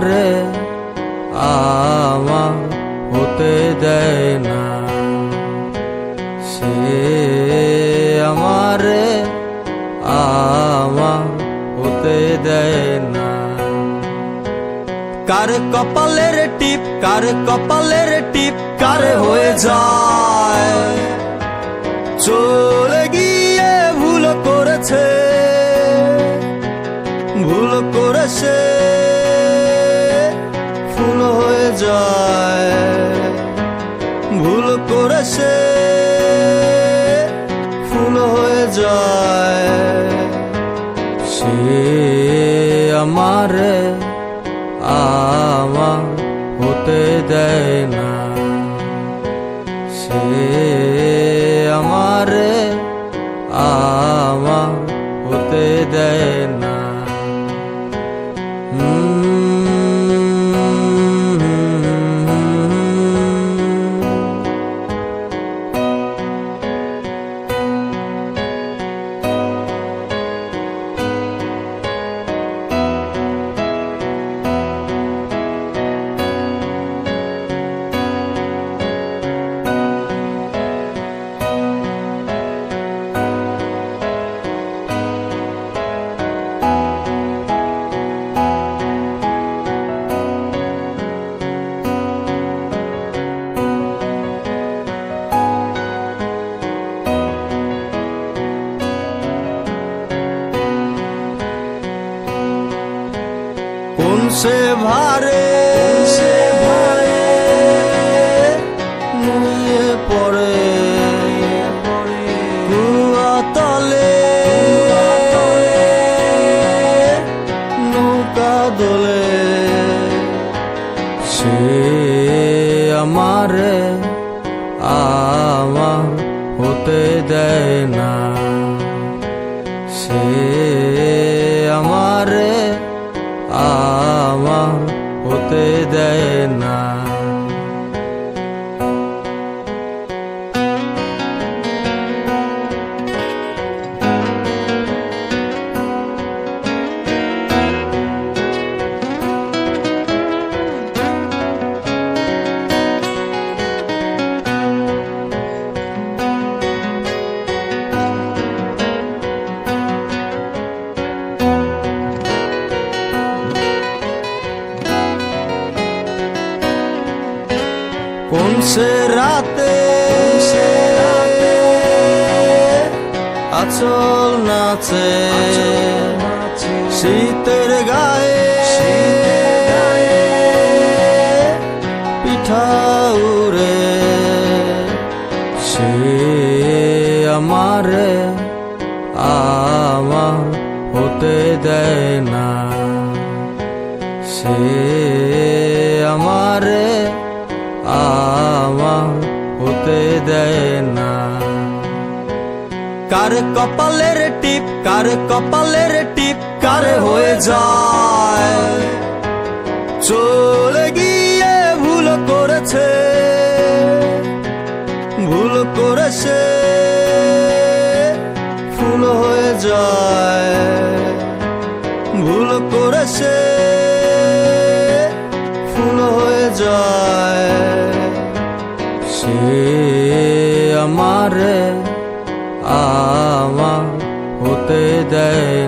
আমারে আমার হতে দেয় না, সে আমারে আমার হতে দেয় না। কার কপালের টিপ, কার কপালের টিপ কার হয়ে যায়, চলে গিয়ে ভুল করেছে, ভুল করেছে ফুল হয়ে যায়, ভুল করেছে ফুল হয়ে যায়। সে আমারে আমার হতে দেয় না, সে আমারে আমার হতে দেয় না। কোন সে ভারে নুয়ে পড়ে কুয়া তলে, নৌকা দোলে, সে আমারে আমার হতে দেয় না, সে আমারে আমার হতে দেয় না। কোন সে রাতে আঁচল নাচে শীতের গায়ে, পিঠা উড়ে, সে আমারে আমার হতে দেয় না, সে আমারে আমার হতে দেয় না। কার কপালের টিপ, কার কপালের টিপ কার হয়ে যায়, চলে গিয়ে ভুল করেছে, ভুল করেছে ফুল হয়ে যায়, ভুল করেছে ফুল হয়ে যায়। সে আমারে আমার হতে দেয়